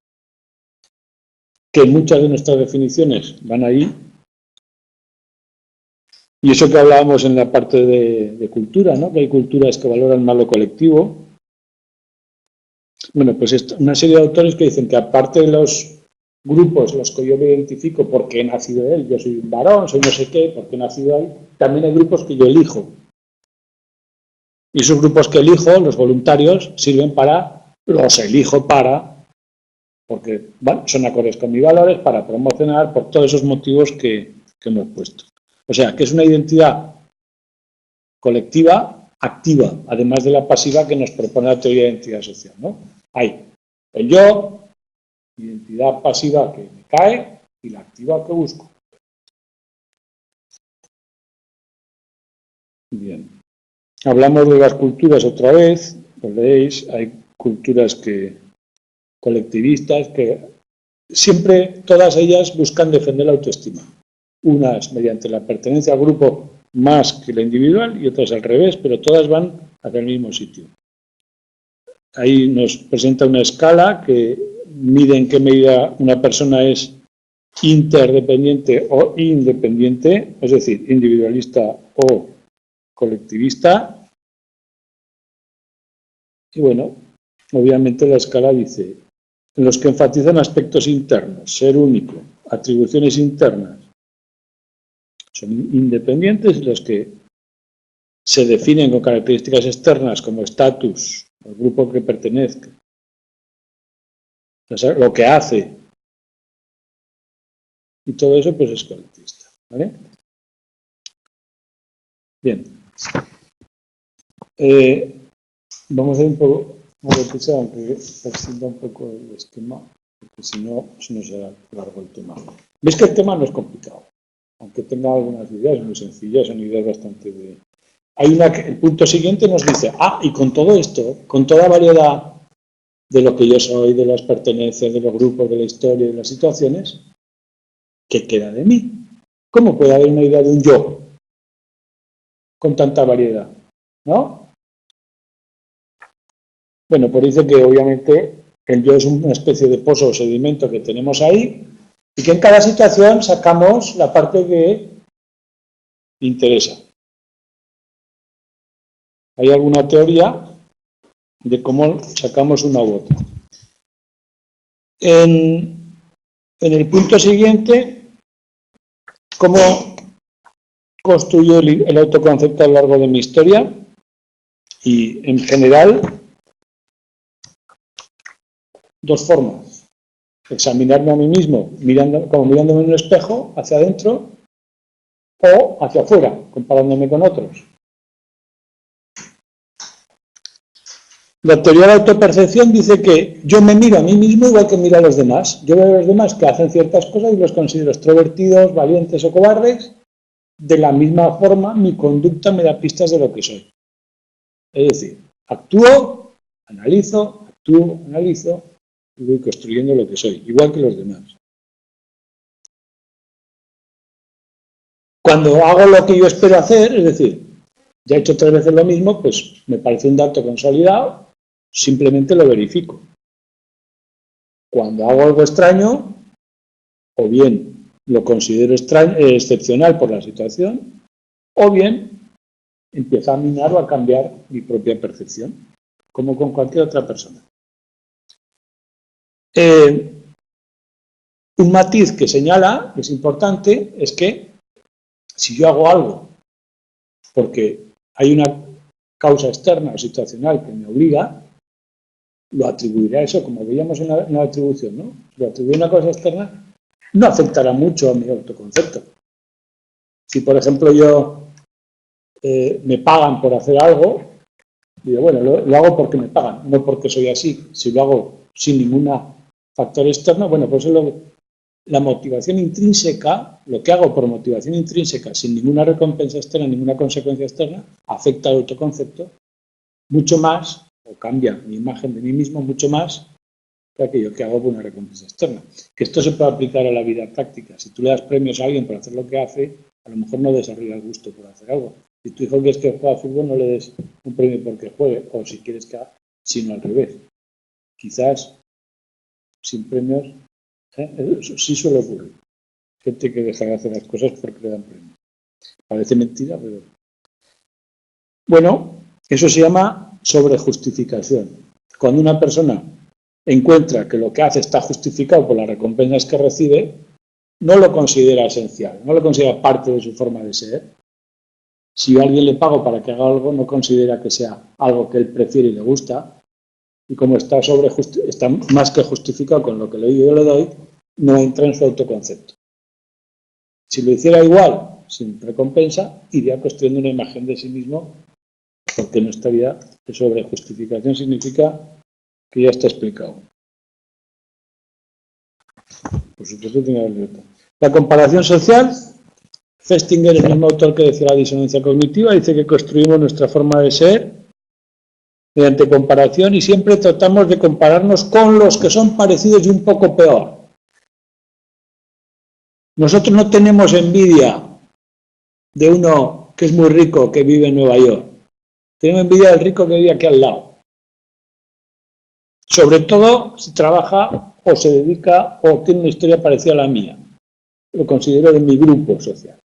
que muchas de nuestras definiciones van ahí. Y eso que hablábamos en la parte de cultura, ¿no?, que hay culturas que valoran más lo colectivo. Bueno, pues una serie de autores que dicen que aparte de los grupos en los que yo me identifico porque he nacido de él, yo soy un varón, soy no sé qué, porque he nacido ahí, también hay grupos que yo elijo. Y esos grupos que elijo, los voluntarios, sirven para, los elijo para, porque bueno, son acordes con mis valores, para promocionar, por todos esos motivos que hemos puesto. O sea, que es una identidad colectiva, activa, además de la pasiva que nos propone la teoría de identidad social, ¿no? Hay el yo, identidad pasiva que me cae y la activa que busco. Bien. Hablamos de las culturas otra vez, lo veis, hay culturas colectivistas que siempre, todas ellas buscan defender la autoestima. Unas mediante la pertenencia al grupo más que la individual y otras al revés, pero todas van hacia el mismo sitio. Ahí nos presenta una escala que mide en qué medida una persona es interdependiente o independiente, es decir, individualista o colectivista. Y bueno, obviamente la escala dice, en los que enfatizan aspectos internos, ser único, atribuciones internas, son independientes, y los que se definen con características externas como estatus, el grupo que pertenezca, lo que hace, y todo eso pues es colectivista, ¿vale? Bien. Vamos a ir un poco a repisa, aunque prescinda un poco el esquema, porque si no se nos hará largo el tema. Veis que el tema no es complicado, aunque tenga algunas ideas muy sencillas, son ideas bastante de... el punto siguiente nos dice, y con todo esto, con toda variedad de lo que yo soy, de las pertenencias, de los grupos, de la historia y de las situaciones, ¿qué queda de mí? ¿Cómo puede haber una idea de un yo con tanta variedad? ¿No? Bueno, pues dice que obviamente el yo es una especie de pozo o sedimento que tenemos ahí y que en cada situación sacamos la parte que interesa. ¿Hay alguna teoría de cómo sacamos una u otra? En el punto siguiente, ¿cómo construyo el autoconcepto a lo largo de mi historia? Y en general, dos formas. Examinarme a mí mismo como mirándome en un espejo, hacia adentro, o hacia afuera, comparándome con otros. La teoría de la autopercepción dice que yo me miro a mí mismo igual que miro a los demás. Yo veo a los demás que hacen ciertas cosas y los considero extrovertidos, valientes o cobardes. De la misma forma, mi conducta me da pistas de lo que soy. Es decir, actúo, analizo, y voy construyendo lo que soy, igual que los demás. Cuando hago lo que yo espero hacer, es decir, ya he hecho 3 veces lo mismo, pues me parece un dato consolidado, simplemente lo verifico. Cuando hago algo extraño, o bien lo considero excepcional por la situación, o bien empiezo a minar o a cambiar mi propia percepción, como con cualquier otra persona. Un matiz que señala, que es importante, es que si yo hago algo porque hay una causa externa o situacional que me obliga, lo atribuiré a eso, como veíamos en la atribución, ¿no? Lo atribuiré a una causa externa, no afectará mucho a mi autoconcepto. Si, por ejemplo, yo me pagan por hacer algo, digo, bueno, lo hago porque me pagan, no porque soy así. Si lo hago sin ningún factor externo, bueno, pues la motivación intrínseca, lo que hago por motivación intrínseca, sin ninguna recompensa externa, ninguna consecuencia externa, afecta al autoconcepto mucho más, o cambia mi imagen de mí mismo mucho más que aquello que hago por una recompensa externa. Que esto se puede aplicar a la vida práctica. Si tú le das premios a alguien por hacer lo que hace, a lo mejor no desarrolla el gusto por hacer algo. Si tu hijo quieres que juegue a fútbol, no le des un premio porque juegue, o si quieres que haga, sino al revés. Quizás sin premios, eso sí suele ocurrir. Gente que deja de hacer las cosas porque le dan premios. Parece mentira, pero... Bueno, eso se llama sobrejustificación. Cuando una persona encuentra que lo que hace está justificado por las recompensas que recibe, no lo considera esencial, no lo considera parte de su forma de ser. Si a alguien le pago para que haga algo, no considera que sea algo que él prefiere y le gusta, y como está más que justificado con lo que yo le doy, no entra en su autoconcepto. Si lo hiciera igual, sin recompensa, iría construyendo una imagen de sí mismo, porque no estaría de sobrejustificación, significa que ya está explicado. Por supuesto, tiene libertad. La comparación social, Festinger, el mismo autor que decía la disonancia cognitiva, dice que construimos nuestra forma de ser mediante comparación y siempre tratamos de compararnos con los que son parecidos y un poco peor. Nosotros no tenemos envidia de uno que es muy rico, que vive en Nueva York. Tenemos envidia del rico que vive aquí al lado. Sobre todo si trabaja o se dedica o tiene una historia parecida a la mía. Lo considero de mi grupo social.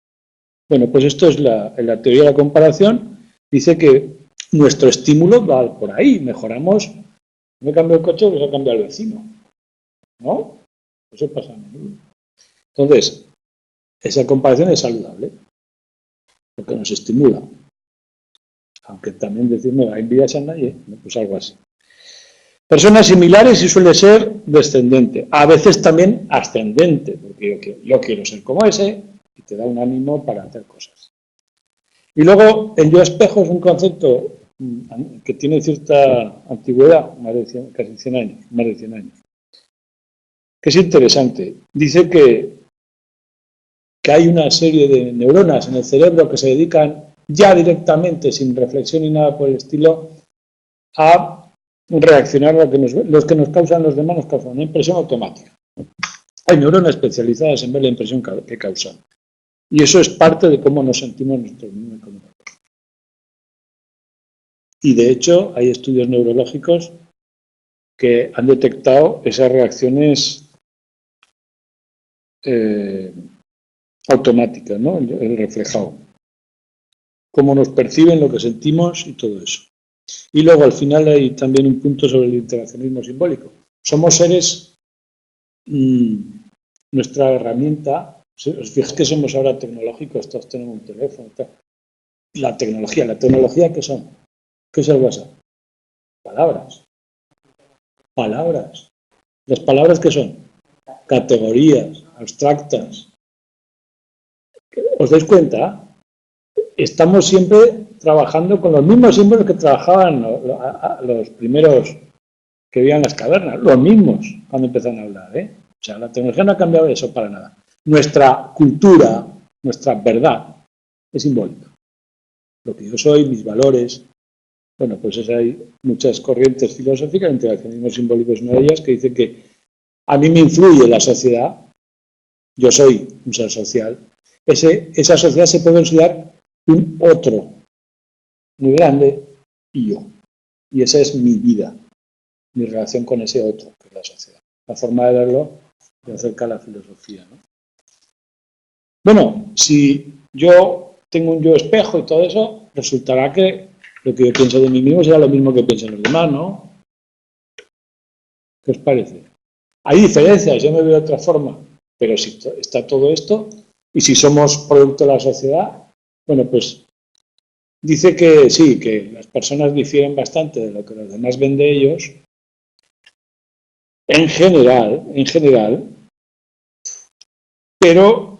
Bueno, pues esto es la teoría de la comparación. Dice que nuestro estímulo va por ahí. Mejoramos. Me cambio el coche, pues ha cambiado el vecino. ¿No? Eso pasa a menudo. Entonces, esa comparación es saludable. Porque nos estimula. Aunque también decimos, hay envidias a nadie. Pues algo así. Personas similares y suele ser descendente. A veces también ascendente. Porque yo quiero ser como ese y te da un ánimo para hacer cosas. Y luego, el yo espejo es un concepto que tiene cierta antigüedad, casi 100 años, más de 100 años, que es interesante. Dice que hay una serie de neuronas en el cerebro que se dedican ya directamente, sin reflexión ni nada por el estilo, a reaccionar a los que nos causan los demás, nos causan una impresión automática. Hay neuronas especializadas en ver la impresión que causan. Y eso es parte de cómo nos sentimos nosotros mismos. Y de hecho hay estudios neurológicos que han detectado esas reacciones automáticas, ¿no? El reflejado. Cómo nos perciben, lo que sentimos y todo eso. Y luego al final hay también un punto sobre el interaccionismo simbólico. Somos seres, nuestra herramienta, os fijáis que somos ahora tecnológicos, todos tenemos un teléfono. La tecnología ¿qué son? ¿Qué es el WhatsApp? Palabras. ¿Las palabras qué son? Categorías abstractas. ¿Os dais cuenta? Estamos siempre trabajando con los mismos símbolos que trabajaban los primeros que vivían en las cavernas, los mismos cuando empezaron a hablar, ¿eh? O sea, la tecnología no ha cambiado eso para nada. Nuestra cultura, nuestra verdad es simbólica. Lo que yo soy, mis valores. Bueno, pues hay muchas corrientes filosóficas, el interaccionismo simbólico es una de ellas, que dicen que a mí me influye la sociedad, yo soy un ser social, esa sociedad se puede considerar un otro muy grande y yo. Y esa es mi vida, mi relación con ese otro, que es la sociedad. La forma de verlo de acerca de la filosofía, ¿no? Bueno, si yo tengo un yo espejo y todo eso, resultará que lo que yo pienso de mí mismo será lo mismo que piensan los demás, ¿no? ¿Qué os parece? Hay diferencias, yo me veo de otra forma, pero si está todo esto, y si somos producto de la sociedad, bueno, pues dice que sí, que las personas difieren bastante de lo que los demás ven de ellos, en general, pero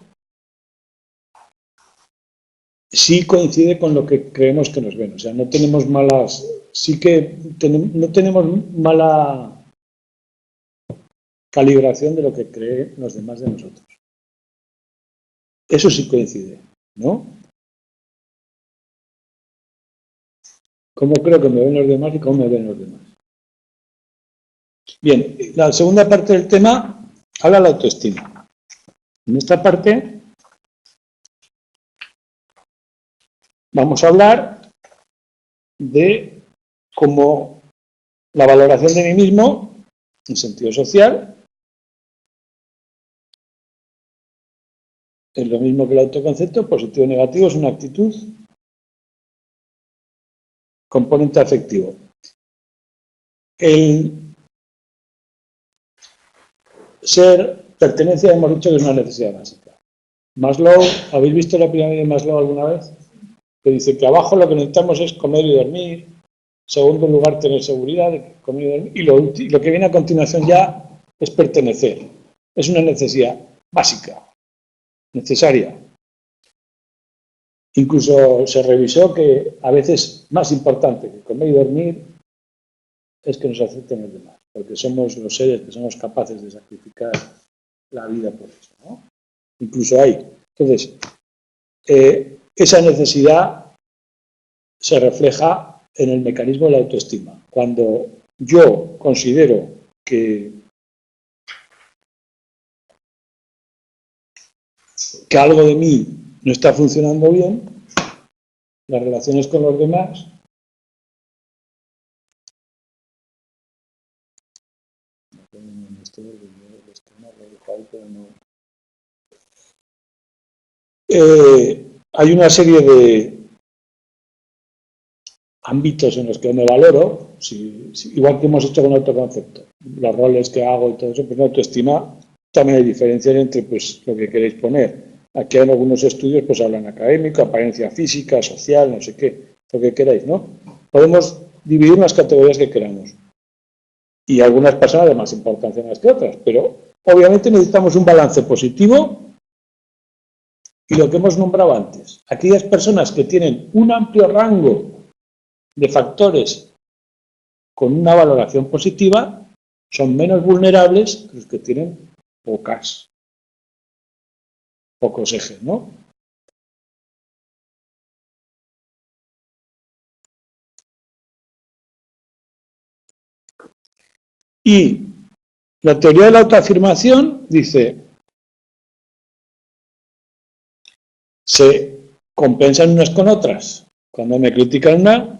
sí coincide con lo que creemos que nos ven. O sea, no tenemos malas, no tenemos mala calibración de lo que creen los demás de nosotros. Eso sí coincide, ¿no? Cómo creo que me ven los demás y cómo me ven los demás. Bien, la segunda parte del tema habla de la autoestima. En esta parte vamos a hablar de cómo la valoración de mí mismo, en sentido social, es lo mismo que el autoconcepto, positivo o negativo, es una actitud, componente afectivo. pertenencia hemos dicho que es una necesidad básica. Maslow, ¿habéis visto la pirámide de Maslow alguna vez? Que dice que abajo lo que necesitamos es comer y dormir, segundo lugar tener seguridad, comer y dormir, y lo que viene a continuación ya es pertenecer. Es una necesidad básica, necesaria. Incluso se revisó que a veces más importante que comer y dormir es que nos acepten los demás, porque somos los seres que somos capaces de sacrificar la vida por eso, ¿no? Incluso hay. Entonces, esa necesidad se refleja en el mecanismo de la autoestima. Cuando yo considero que algo de mí no está funcionando bien, las relaciones con los demás, hay una serie de ámbitos en los que me valoro, igual que hemos hecho con autoconcepto, los roles que hago y todo eso, pues en autoestima también hay diferencias entre pues lo que queréis poner. Aquí en algunos estudios pues hablan académico, apariencia física, social, no sé qué, lo que queráis, ¿no? Podemos dividir las categorías que queramos. Y algunas personas de más importancia unas que otras, pero obviamente necesitamos un balance positivo y lo que hemos nombrado antes. Aquellas personas que tienen un amplio rango de factores con una valoración positiva son menos vulnerables que los que tienen pocos ejes, ¿no? Y la teoría de la autoafirmación dice, se compensan unas con otras. Cuando me critican una,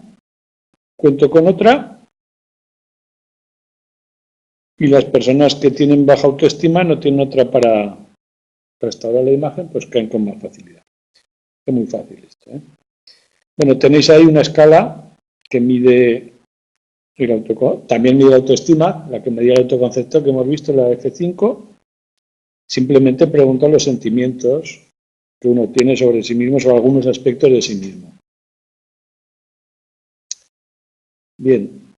cuento con otra, y las personas que tienen baja autoestima no tienen otra para restaurar la imagen, pues caen con más facilidad. Es muy fácil esto, ¿eh? Bueno, tenéis ahí una escala que mide también mide la autoestima, la que medía el autoconcepto que hemos visto, la F5. Simplemente pregunta los sentimientos que uno tiene sobre sí mismo, sobre algunos aspectos de sí mismo. Bien.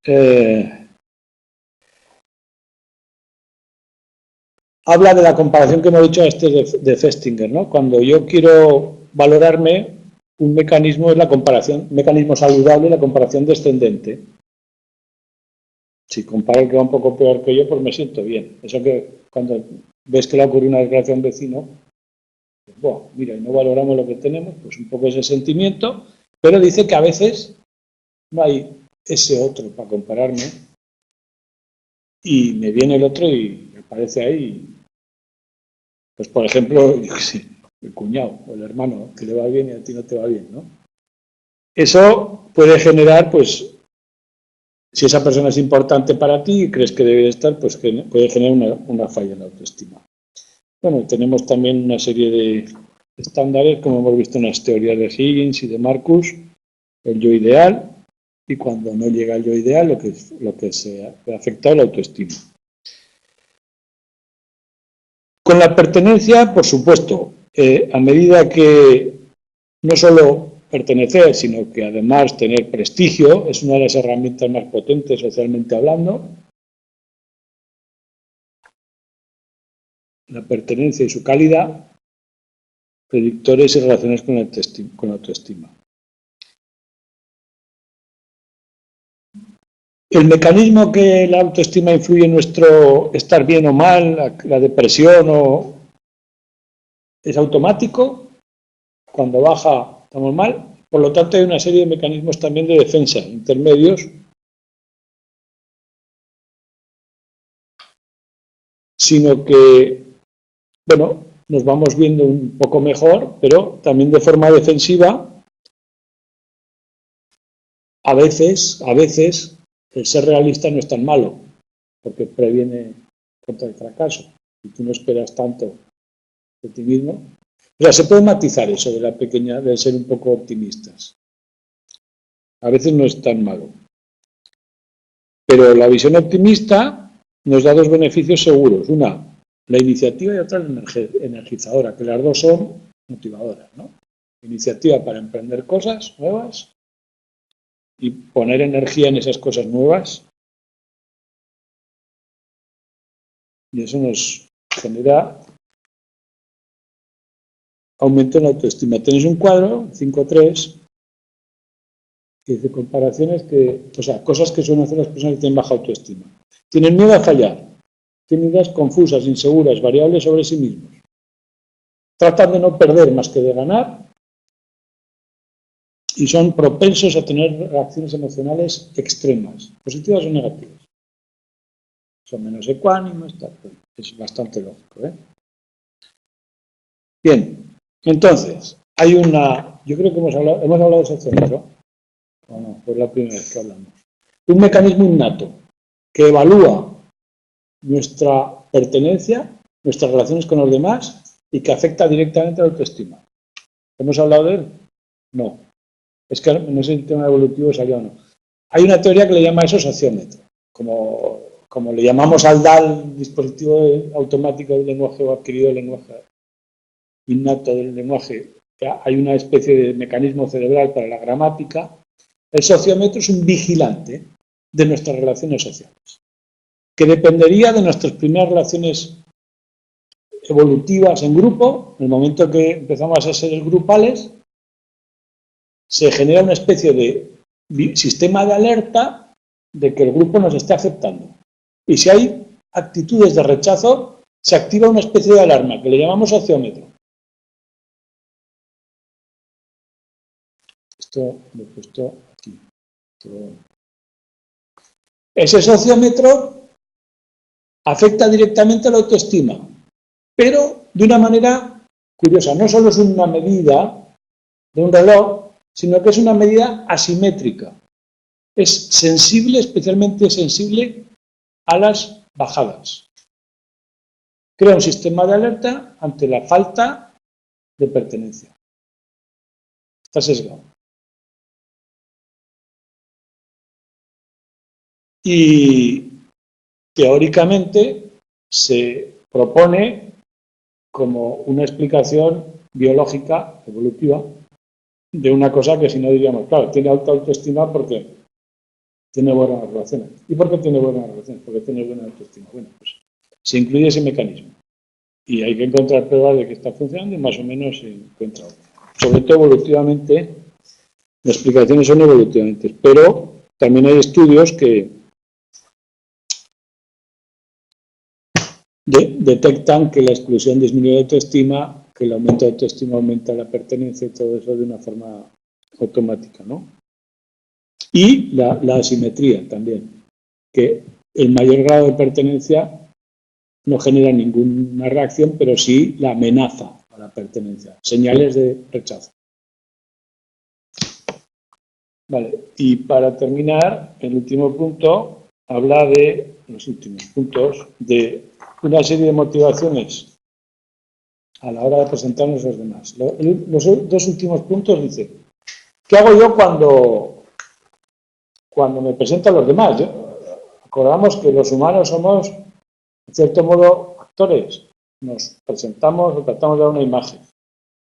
Habla de la comparación que hemos dicho de Festinger, ¿no? Cuando yo quiero valorarme, un mecanismo es la comparación, un mecanismo saludable, la comparación descendente. Si comparo el que va un poco peor que yo, pues me siento bien. Eso que cuando ves que le ocurre una desgracia a un vecino, pues, bueno, mira, y no valoramos lo que tenemos, pues un poco ese sentimiento, pero dice que a veces no hay ese otro para compararme y me viene el otro y aparece ahí. Pues por ejemplo, yo qué sé, el cuñado o el hermano que le va bien y a ti no te va bien, ¿no? Eso puede generar, pues, si esa persona es importante para ti y crees que debe estar, pues puede generar una falla en la autoestima. Bueno, tenemos también una serie de estándares, como hemos visto en las teorías de Higgins y de Marcus, el yo ideal, y cuando no llega al yo ideal, lo que se ha afectado la autoestima. Con la pertenencia, por supuesto, a medida que no solo pertenecer, sino que además tener prestigio, es una de las herramientas más potentes socialmente hablando. La pertenencia y su calidad, predictores y relaciones con la autoestima. El mecanismo que la autoestima influye en nuestro estar bien o mal, la depresión, es automático. Cuando baja, estamos mal. Por lo tanto, hay una serie de mecanismos también de defensa intermedios, sino que, bueno, nos vamos viendo un poco mejor, pero también de forma defensiva. A veces, el ser realista no es tan malo, porque previene contra el fracaso. Si tú no esperas tanto de ti mismo. O sea, se puede matizar eso de ser un poco optimistas. A veces no es tan malo. Pero la visión optimista nos da dos beneficios seguros. Una, La iniciativa y otra la energizadora, que las dos son motivadoras, ¿no? Iniciativa para emprender cosas nuevas y poner energía en esas cosas nuevas. Y eso nos genera aumento en la autoestima. Tenéis un cuadro, 5.3, que dice comparaciones que, o sea, cosas que suelen hacer las personas que tienen baja autoestima. Tienen miedo a fallar, tienen ideas confusas, inseguras, variables sobre sí mismos. Tratan de no perder más que de ganar y son propensos a tener reacciones emocionales extremas, positivas o negativas. Son menos ecuánimes, es bastante lógico, ¿eh? Bien, entonces, hay una, yo creo que hemos hablado de sociómetro, o no, fue la primera vez que hablamos. Un mecanismo innato que evalúa nuestra pertenencia, nuestras relaciones con los demás y que afecta directamente a la autoestima. ¿Hemos hablado de él? No. Es que no sé si el tema evolutivo salió o no. Hay una teoría que le llama eso sociómetro, como le llamamos al DAL, dispositivo automático del lenguaje o adquirido del lenguaje, innato del lenguaje. Hay una especie de mecanismo cerebral para la gramática. El sociómetro es un vigilante de nuestras relaciones sociales, que dependería de nuestras primeras relaciones evolutivas en grupo. En el momento que empezamos a ser grupales, se genera una especie de sistema de alerta de que el grupo nos esté aceptando. Y si hay actitudes de rechazo, se activa una especie de alarma que le llamamos sociómetro. Esto lo he puesto aquí. Ese sociómetro afecta directamente a la autoestima, pero de una manera curiosa. No solo es una medida de un reloj, sino que es una medida asimétrica. Es sensible, especialmente sensible a las bajadas. Crea un sistema de alerta ante la falta de pertenencia. Está sesgado. Y teóricamente se propone como una explicación biológica, evolutiva, de una cosa que si no diríamos, claro, tiene alta autoestima porque tiene buenas relaciones. ¿Y por qué tiene buenas relaciones? Porque tiene buena autoestima. Bueno, pues se incluye ese mecanismo. Y hay que encontrar pruebas de que está funcionando y más o menos se encuentra. Sobre todo evolutivamente, las explicaciones son evolutivamente, pero también hay estudios que detectan que la exclusión disminuye la autoestima, que el aumento de autoestima aumenta la pertenencia y todo eso de una forma automática, ¿no? Y la asimetría también, que el mayor grado de pertenencia no genera ninguna reacción, pero sí la amenaza a la pertenencia, señales de rechazo. Vale, y para terminar, el último punto habla de, los últimos puntos, de una serie de motivaciones a la hora de presentarnos a los demás. Los dos últimos puntos dice, ¿qué hago yo cuando me presento a los demás? Acordamos que los humanos somos, en cierto modo, actores. Nos presentamos o tratamos de dar una imagen.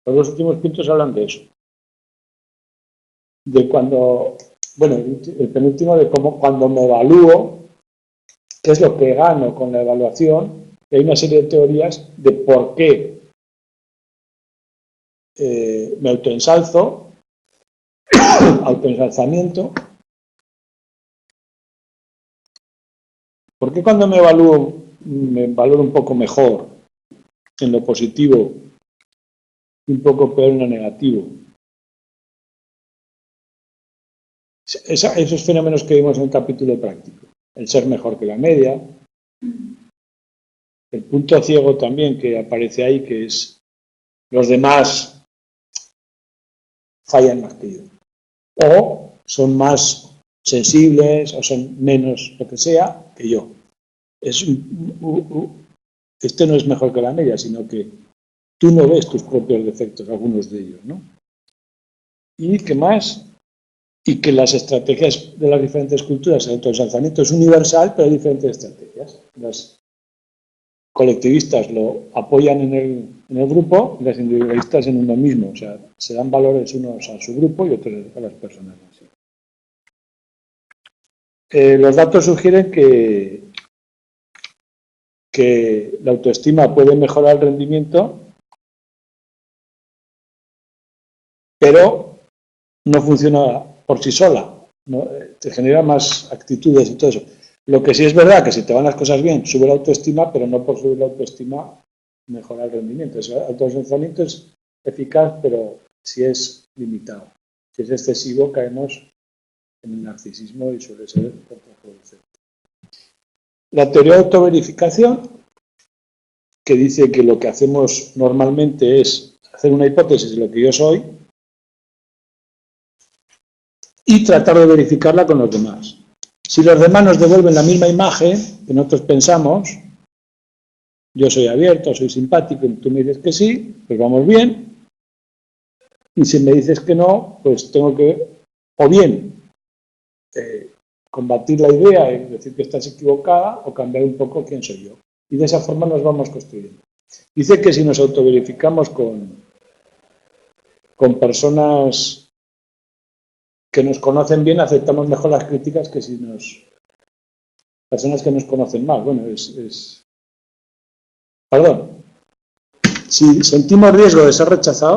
Los dos últimos puntos hablan de eso. De cuando, bueno, el penúltimo de cómo cuando me evalúo, qué es lo que gano con la evaluación. Y hay una serie de teorías de por qué me autoensalzo, autoensalzamiento. ¿Por qué cuando me valoro un poco mejor en lo positivo y un poco peor en lo negativo? Esos fenómenos que vimos en el capítulo práctico. El ser mejor que la media. El punto ciego también que aparece ahí, que es los demás fallan más que yo. O son más sensibles o son menos lo que sea que yo. Este no es mejor que la media, sino que tú no ves tus propios defectos, algunos de ellos, ¿no? ¿Y qué más? Y que las estrategias de las diferentes culturas, el autoensalzamiento es universal, pero hay diferentes estrategias. colectivistas lo apoyan en el grupo y los individualistas en uno mismo. O sea, se dan valores unos a su grupo y otros a las personas. Los datos sugieren que la autoestima puede mejorar el rendimiento, pero no funciona por sí sola, ¿no? Te genera más actitudes y todo eso. Lo que sí es verdad que si te van las cosas bien, sube la autoestima, pero no por subir la autoestima mejora el rendimiento. El autoconocimiento es eficaz, pero si es limitado. Si es excesivo, caemos en el narcisismo y suele ser contraproducente. La teoría de autoverificación, que dice que lo que hacemos normalmente es hacer una hipótesis de lo que yo soy y tratar de verificarla con los demás. Si los demás nos devuelven la misma imagen que nosotros pensamos, yo soy abierto, soy simpático, y tú me dices que sí, pues vamos bien. Y si me dices que no, pues tengo que, o bien, combatir la idea y decir que estás equivocada, o cambiar un poco quién soy yo. Y de esa forma nos vamos construyendo. Dice que si nos autoverificamos con personas que nos conocen bien, aceptamos mejor las críticas que si personas que nos conocen mal. Bueno, perdón. Si sentimos riesgo de ser rechazados,